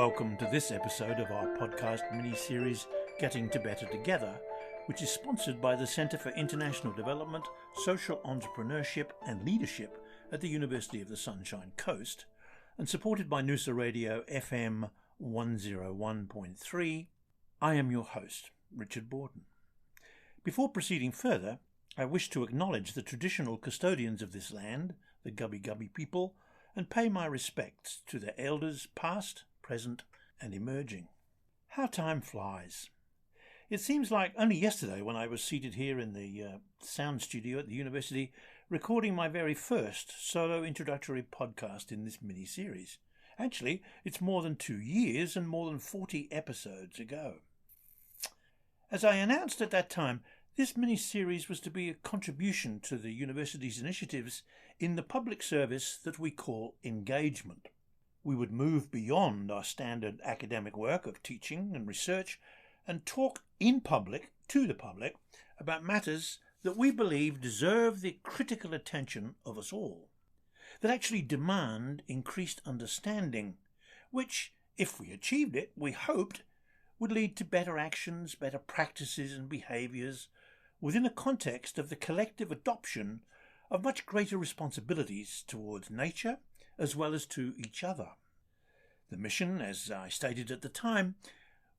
welcome to this episode of our podcast mini-series Getting to Better Together, which is sponsored by the Centre for International Development, Social Entrepreneurship and Leadership at the University of the Sunshine Coast, and supported by Noosa Radio FM 101.3. I am your host, Richard Bawden. Before proceeding further, I wish to acknowledge the traditional custodians of this land, the Gubbi Gubbi people, and pay my respects to their elders past, present and emerging. How time flies. It seems like only yesterday when I was seated here in the sound studio at the university recording my very first solo introductory podcast in this mini-series. Actually, it's more than 2 years and more than 40 episodes ago. As I announced at that time, this mini-series was to be a contribution to the university's initiatives in the public service that we call engagement. We would move beyond our standard academic work of teaching and research and talk in public, to the public, about matters that we believe deserve the critical attention of us all, that actually demand increased understanding, which, if we achieved it, we hoped, would lead to better actions, better practices and behaviours within a context of the collective adoption of much greater responsibilities towards nature as well as to each other. The mission, as I stated at the time,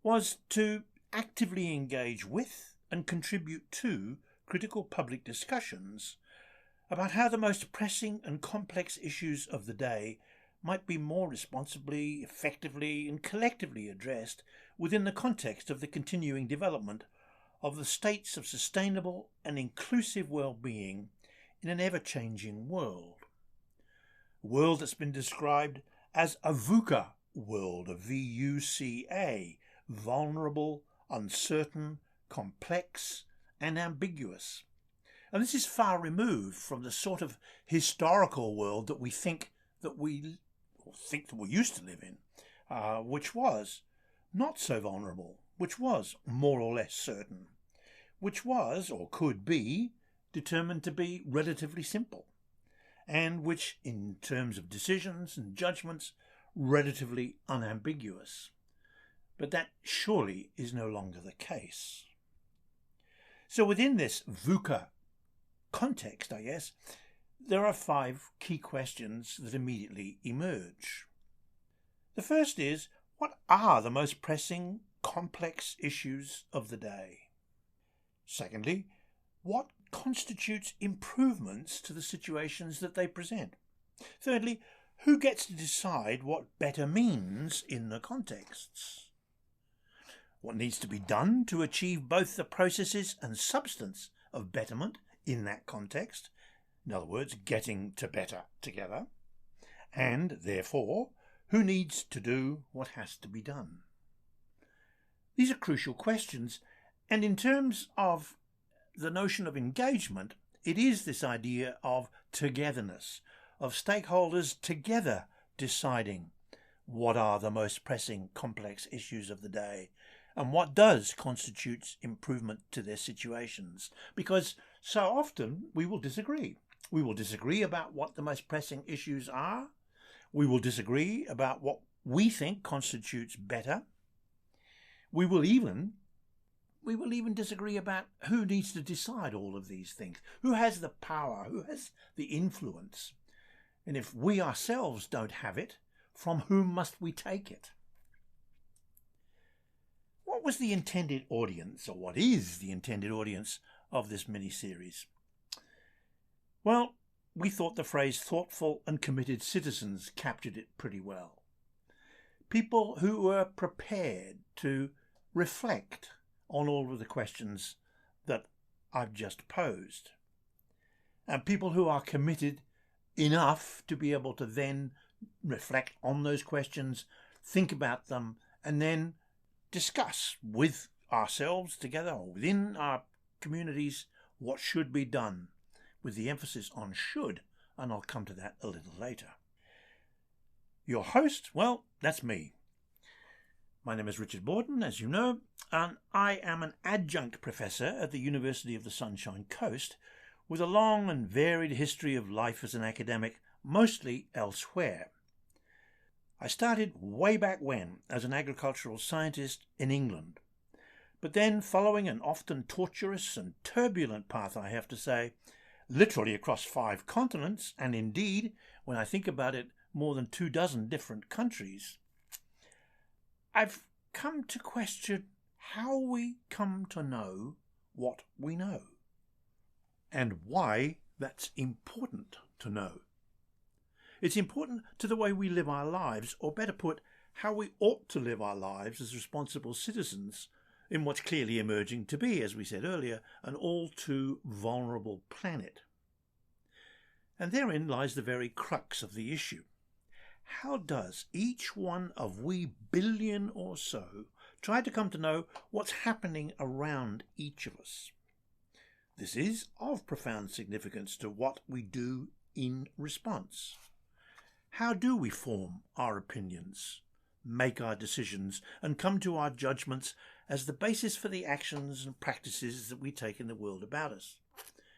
was to actively engage with and contribute to critical public discussions about how the most pressing and complex issues of the day might be more responsibly, effectively and collectively addressed within the context of the continuing development of the states of sustainable and inclusive well-being in an ever-changing world. A world that's been described as a VUCA world, a V-U-C-A, vulnerable, uncertain, complex and ambiguous. And this is far removed from the sort of historical world that we used to live in, which was not so vulnerable, which was more or less certain, which was, or could be, determined to be relatively simple, and which, in terms of decisions and judgments, relatively unambiguous. But that surely is no longer the case. So within this VUCA context, I guess, there are 5 key questions that immediately emerge. The first is, what are the most pressing, complex issues of the day? Secondly, what constitutes improvements to the situations that they present? Thirdly, who gets to decide what better means in the contexts? What needs to be done to achieve both the processes and substance of betterment in that context? In other words, getting to better together. And, therefore, who needs to do what has to be done? These are crucial questions, and in terms of the notion of engagement, it is this idea of togetherness, of stakeholders together deciding what are the most pressing, complex issues of the day and what does constitute improvement to their situations. Because so often we will disagree. We will disagree about what the most pressing issues are. We will disagree about what we think constitutes better. We will even disagree about who needs to decide all of these things, who has the power, who has the influence. And if we ourselves don't have it, from whom must we take it? What was the intended audience, or what is the intended audience of this mini-series? Well, we thought the phrase thoughtful and committed citizens captured it pretty well. People who were prepared to reflect on all of the questions that I've just posed. And people who are committed enough to be able to then reflect on those questions, think about them, and then discuss with ourselves together or within our communities what should be done, with the emphasis on should, and I'll come to that a little later. Your host, well, that's me. My name is Richard Bawden, as you know, and I am an adjunct professor at the University of the Sunshine Coast with a long and varied history of life as an academic, mostly elsewhere. I started way back when as an agricultural scientist in England. But then, following an often tortuous and turbulent path, I have to say, literally across 5 continents, and indeed, when I think about it, more than 24 different countries, I've come to question how we come to know what we know, and why that's important to know. It's important to the way we live our lives, or better put, how we ought to live our lives as responsible citizens in what's clearly emerging to be, as we said earlier, an all too vulnerable planet. And therein lies the very crux of the issue. How does each one of we billion or so try to come to know what's happening around each of us? This is of profound significance to what we do in response. How do we form our opinions, make our decisions, and come to our judgments as the basis for the actions and practices that we take in the world about us,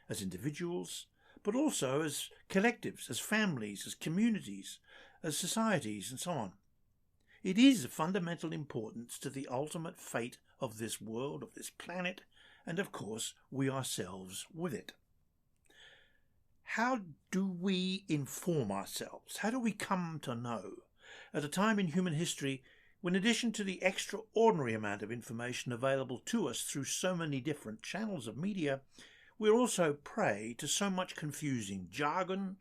as individuals, but also as collectives, as families, as communities, as societies, and so on? It is of fundamental importance to the ultimate fate of this world, of this planet, and of course we ourselves with it. How do we inform ourselves? How do we come to know, at a time in human history when, in addition to the extraordinary amount of information available to us through so many different channels of media, we're also prey to so much confusing jargon,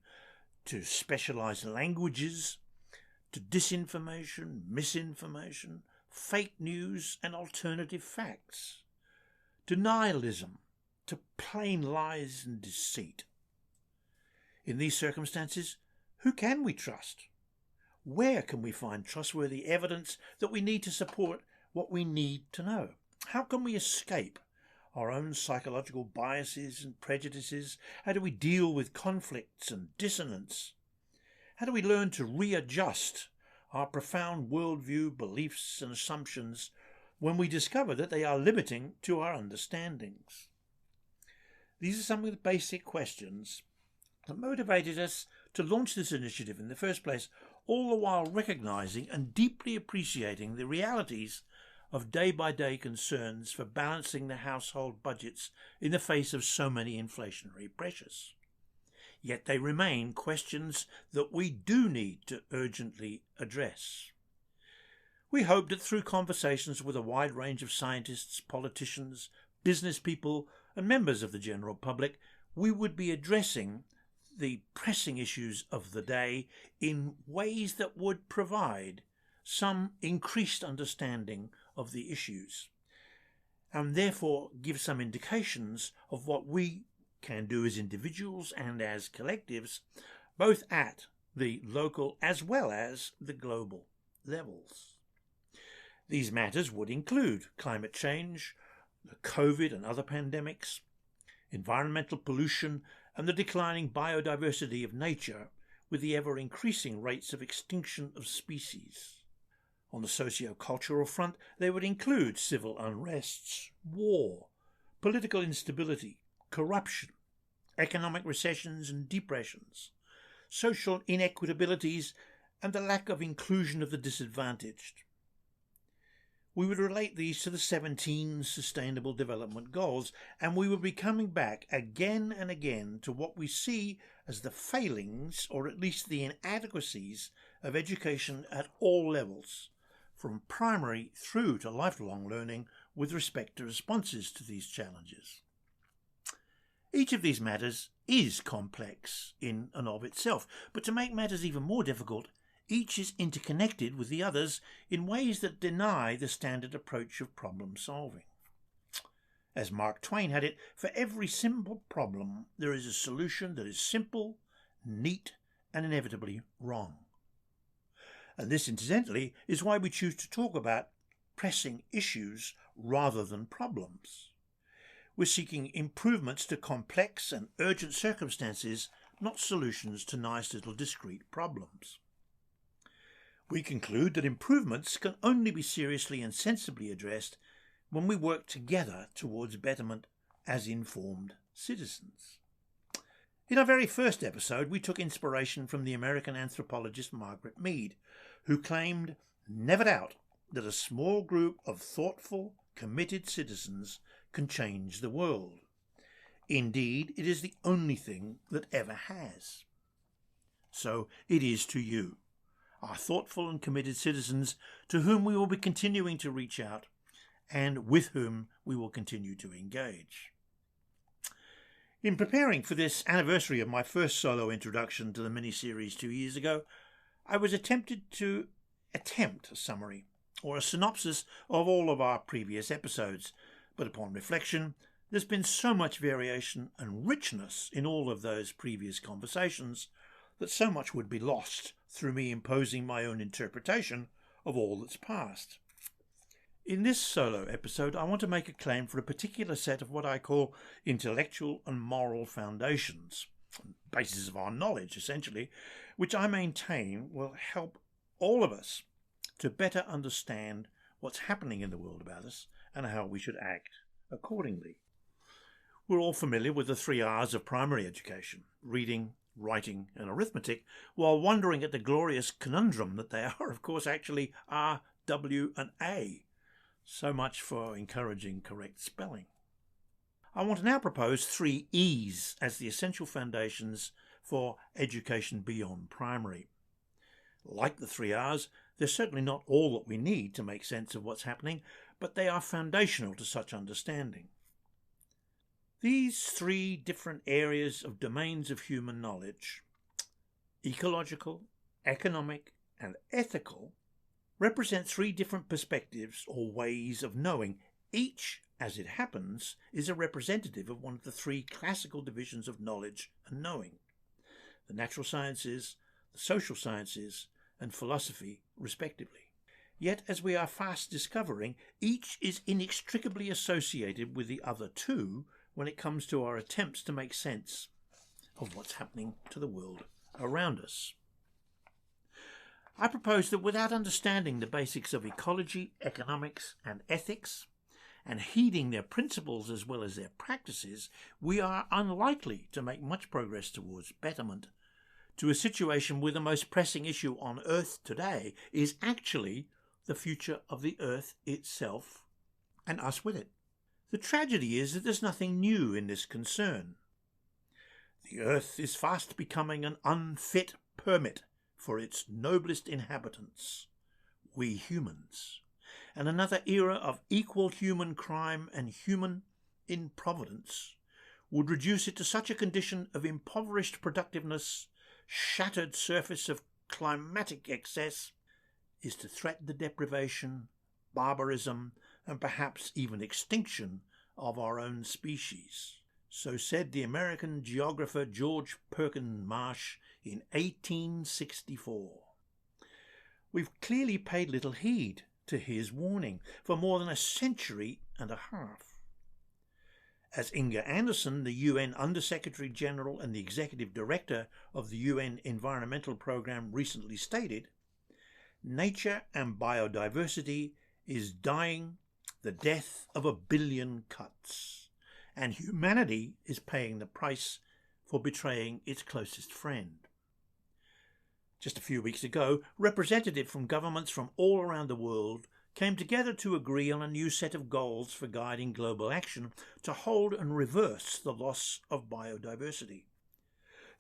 to specialised languages, to disinformation, misinformation, fake news and alternative facts, denialism, to plain lies and deceit. In these circumstances, who can we trust? Where can we find trustworthy evidence that we need to support what we need to know? How can we escape our own psychological biases and prejudices? How do we deal with conflicts and dissonance? How do we learn to readjust our profound worldview, beliefs and assumptions when we discover that they are limiting to our understandings? These are some of the basic questions that motivated us to launch this initiative in the first place, all the while recognising and deeply appreciating the realities of day-by-day concerns for balancing the household budgets in the face of so many inflationary pressures. Yet they remain questions that we do need to urgently address. We hope that through conversations with a wide range of scientists, politicians, business people and members of the general public, we would be addressing the pressing issues of the day in ways that would provide some increased understanding of the issues, and therefore give some indications of what we can do as individuals and as collectives, both at the local as well as the global levels. These matters would include climate change, the COVID and other pandemics, environmental pollution, and the declining biodiversity of nature, with the ever-increasing rates of extinction of species. On the socio-cultural front, they would include civil unrests, war, political instability, corruption, economic recessions and depressions, social inequitabilities, and the lack of inclusion of the disadvantaged. We would relate these to the 17 Sustainable Development Goals, and we would be coming back again and again to what we see as the failings, or at least the inadequacies, of education at all levels, from primary through to lifelong learning, with respect to responses to these challenges. Each of these matters is complex in and of itself, but to make matters even more difficult, each is interconnected with the others in ways that deny the standard approach of problem solving. As Mark Twain had it, for every simple problem there is a solution that is simple, neat, and inevitably wrong. And this, incidentally, is why we choose to talk about pressing issues rather than problems. We're seeking improvements to complex and urgent circumstances, not solutions to nice little discrete problems. We conclude that improvements can only be seriously and sensibly addressed when we work together towards betterment as informed citizens. In our very first episode, we took inspiration from the American anthropologist Margaret Mead, who claimed, never doubt, that a small group of thoughtful, committed citizens can change the world. Indeed, it is the only thing that ever has. So it is to you, our thoughtful and committed citizens, to whom we will be continuing to reach out and with whom we will continue to engage. In preparing for this anniversary of my first solo introduction to the mini-series 2 years ago, I was tempted to attempt a summary or a synopsis of all of our previous episodes, but upon reflection, there's been so much variation and richness in all of those previous conversations that so much would be lost through me imposing my own interpretation of all that's passed. In this solo episode, I want to make a claim for a particular set of what I call intellectual and moral foundations, basis of our knowledge, essentially, which I maintain will help all of us to better understand what's happening in the world about us and how we should act accordingly. We're all familiar with the 3 R's of primary education: reading, writing and arithmetic, while wondering at the glorious conundrum that they are, of course, actually R, W and A. So much for encouraging correct spelling. I want to now propose 3 E's as the essential foundations for education beyond primary. Like the 3 R's, they're certainly not all that we need to make sense of what's happening, but they are foundational to such understanding. These 3 different areas of domains of human knowledge, ecological, economic and ethical, represent 3 different perspectives or ways of knowing. Each, as it happens, is a representative of one of the 3 classical divisions of knowledge and knowing: the natural sciences, the social sciences and philosophy, respectively. Yet, as we are fast discovering, each is inextricably associated with the other 2 when it comes to our attempts to make sense of what's happening to the world around us. I propose that without understanding the basics of ecology, economics and ethics, and heeding their principles as well as their practices, we are unlikely to make much progress towards betterment, to a situation where the most pressing issue on Earth today is actually the future of the Earth itself and us with it. The tragedy is that there's nothing new in this concern. The Earth is fast becoming an unfit permit for its noblest inhabitants, we humans, and another era of equal human crime and human improvidence would reduce it to such a condition of impoverished productiveness, shattered surface of climatic excess, is to threaten the deprivation, barbarism, and perhaps even extinction of our own species. So said the American geographer George Perkins Marsh in 1864. We've clearly paid little heed to his warning for more than a century and a half. As Inga Anderson, the UN Under-Secretary General and the Executive Director of the UN Environmental Programme, recently stated, nature and biodiversity is dying the death of 1 billion cuts, and humanity is paying the price for betraying its closest friend. Just a few weeks ago, representatives from governments from all around the world came together to agree on a new set of goals for guiding global action to hold and reverse the loss of biodiversity,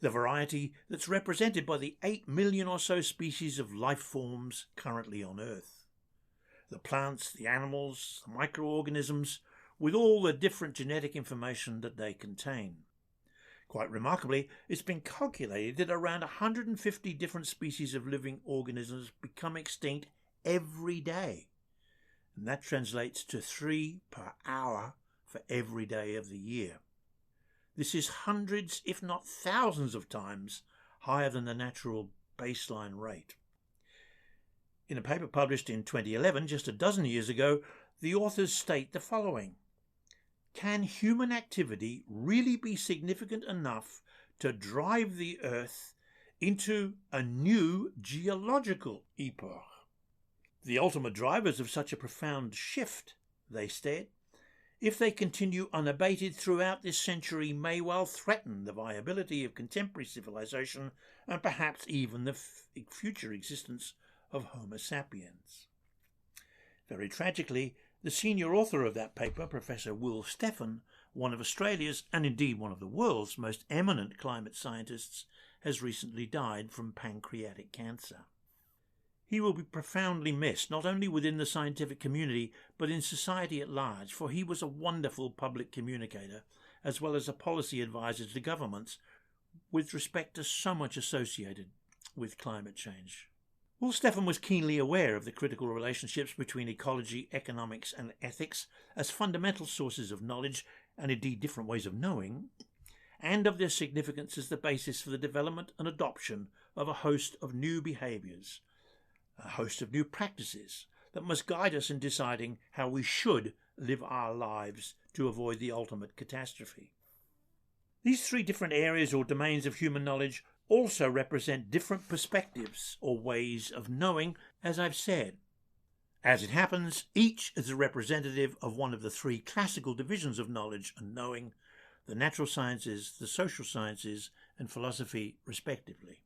the variety that's represented by the 8 million or so species of life forms currently on Earth. The plants, the animals, the microorganisms, with all the different genetic information that they contain. Quite remarkably, it's been calculated that around 150 different species of living organisms become extinct every day. And that translates to 3 per hour for every day of the year. This is hundreds, if not thousands of times higher than the natural baseline rate. In a paper published in 2011, just a dozen years ago, the authors state the following: can human activity really be significant enough to drive the Earth into a new geological epoch? The ultimate drivers of such a profound shift, they state, if they continue unabated throughout this century, may well threaten the viability of contemporary civilization and perhaps even the future existence of Homo sapiens. Very tragically, the senior author of that paper, Professor Stefan, one of Australia's and indeed one of the world's most eminent climate scientists, has recently died from pancreatic cancer. He will be profoundly missed, not only within the scientific community, but in society at large, for he was a wonderful public communicator, as well as a policy advisor to governments, with respect to so much associated with climate change. Stefan was keenly aware of the critical relationships between ecology, economics and ethics as fundamental sources of knowledge, and indeed different ways of knowing, and of their significance as the basis for the development and adoption of a host of new behaviours, a host of new practices that must guide us in deciding how we should live our lives to avoid the ultimate catastrophe. These three different areas or domains of human knowledge also represent different perspectives or ways of knowing, as I've said. As it happens, each is a representative of one of the three classical divisions of knowledge and knowing, the natural sciences, the social sciences, and philosophy, respectively.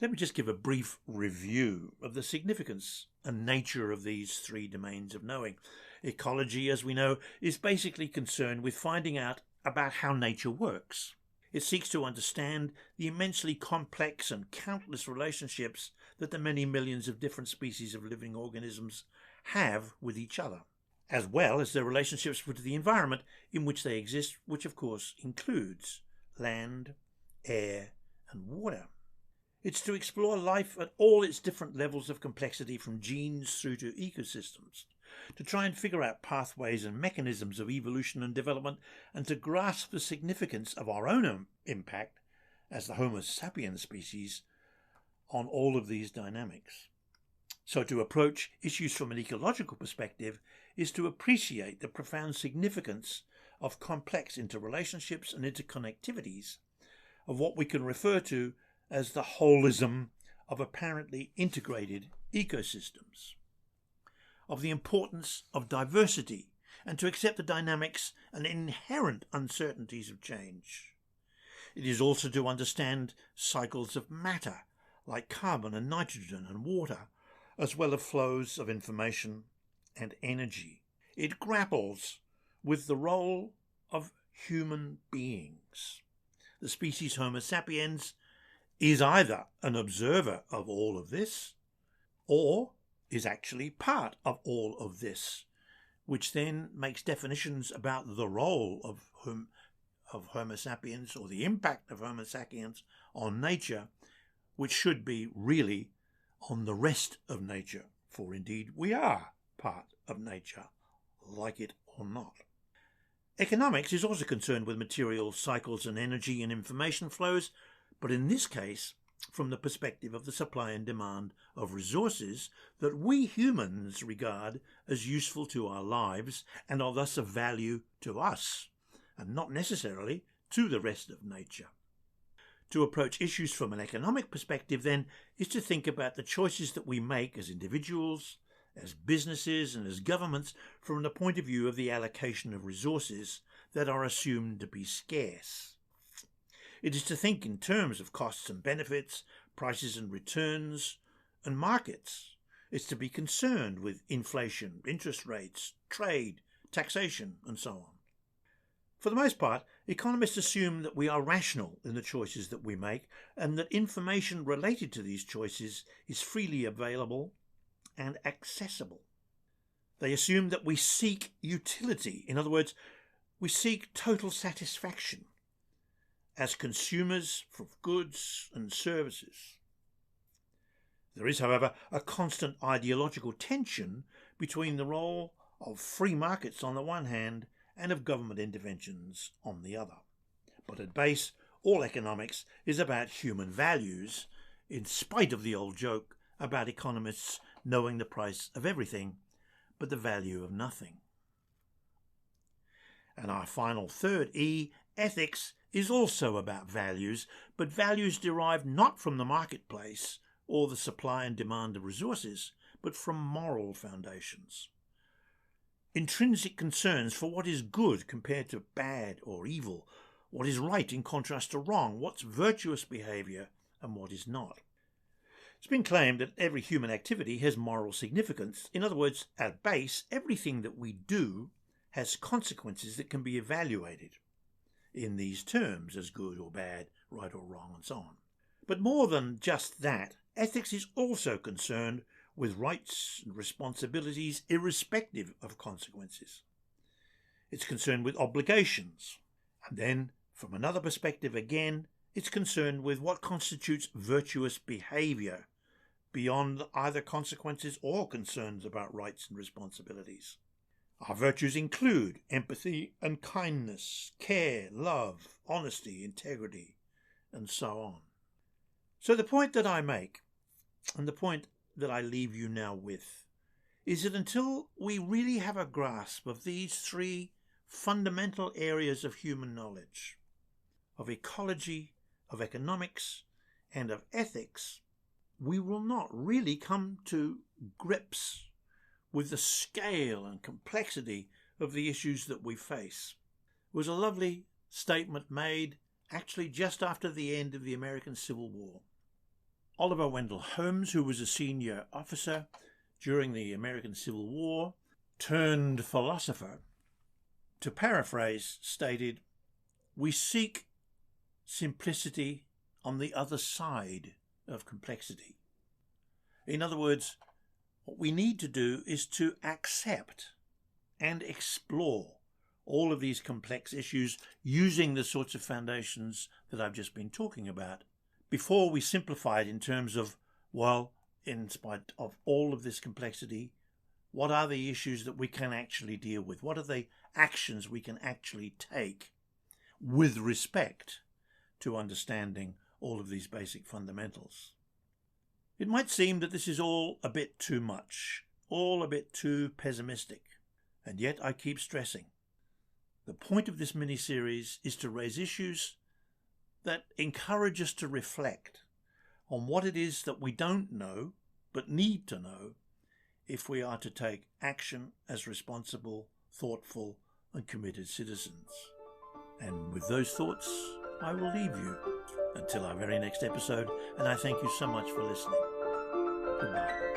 Let me just give a brief review of the significance and nature of these three domains of knowing. Ecology, as we know, is basically concerned with finding out about how nature works. It seeks to understand the immensely complex and countless relationships that the many millions of different species of living organisms have with each other, as well as their relationships with the environment in which they exist, which of course includes land, air, and water. It's to explore life at all its different levels of complexity, from genes through to ecosystems, to try and figure out pathways and mechanisms of evolution and development, and to grasp the significance of our own impact as the Homo sapiens species on all of these dynamics. So to approach issues from an ecological perspective is to appreciate the profound significance of complex interrelationships and interconnectivities of what we can refer to as the holism of apparently integrated ecosystems, of the importance of diversity, and to accept the dynamics and inherent uncertainties of change. It is also to understand cycles of matter, like carbon and nitrogen and water, as well as flows of information and energy. It grapples with the role of human beings. The species Homo sapiens is either an observer of all of this, or is actually part of all of this, which then makes definitions about the role of Homo sapiens, or the impact of Homo sapiens on nature, which should be really on the rest of nature, for indeed we are part of nature, like it or not. Economics is also concerned with material cycles and energy and information flows, but in this case from the perspective of the supply and demand of resources that we humans regard as useful to our lives and are thus of value to us, and not necessarily to the rest of nature. To approach issues from an economic perspective, then, is to think about the choices that we make as individuals, as businesses, and as governments from the point of view of the allocation of resources that are assumed to be scarce. It is to think in terms of costs and benefits, prices and returns, and markets. It's to be concerned with inflation, interest rates, trade, taxation, and so on. For the most part, economists assume that we are rational in the choices that we make, and that information related to these choices is freely available and accessible. They assume that we seek utility. In other words, we seek total satisfaction as consumers of goods and services. There is, however, a constant ideological tension between the role of free markets on the one hand and of government interventions on the other. But at base, all economics is about human values, in spite of the old joke about economists knowing the price of everything but the value of nothing. And our final third E, ethics, is also about values, but values derived not from the marketplace or the supply and demand of resources, but from moral foundations. Intrinsic concerns for what is good compared to bad or evil, what is right in contrast to wrong, what's virtuous behaviour and what is not. It's been claimed that every human activity has moral significance. In other words, at base, everything that we do has consequences that can be evaluated in these terms as good or bad, right or wrong, and so on. But more than just that, ethics is also concerned with rights and responsibilities irrespective of consequences. It's concerned with obligations. And then, from another perspective again, it's concerned with what constitutes virtuous behaviour beyond either consequences or concerns about rights and responsibilities. Our virtues include empathy and kindness, care, love, honesty, integrity, and so on. So the point that I make, and the point that I leave you now with, is that until we really have a grasp of these three fundamental areas of human knowledge, of ecology, of economics, and of ethics, we will not really come to grips with the scale and complexity of the issues that we face. It was a lovely statement made actually just after the end of the American Civil War. Oliver Wendell Holmes, who was a senior officer during the American Civil War, turned philosopher, to paraphrase, stated, "We seek simplicity on the other side of complexity." In other words, what we need to do is to accept and explore all of these complex issues using the sorts of foundations that I've just been talking about, before we simplify it in terms of, well, in spite of all of this complexity, what are the issues that we can actually deal with? What are the actions we can actually take with respect to understanding all of these basic fundamentals? It might seem that this is all a bit too much, all a bit too pessimistic, and yet I keep stressing. The point of this mini-series is to raise issues that encourage us to reflect on what it is that we don't know but need to know if we are to take action as responsible, thoughtful and committed citizens. And with those thoughts, I will leave you until our very next episode, and I thank you so much for listening. Goodbye.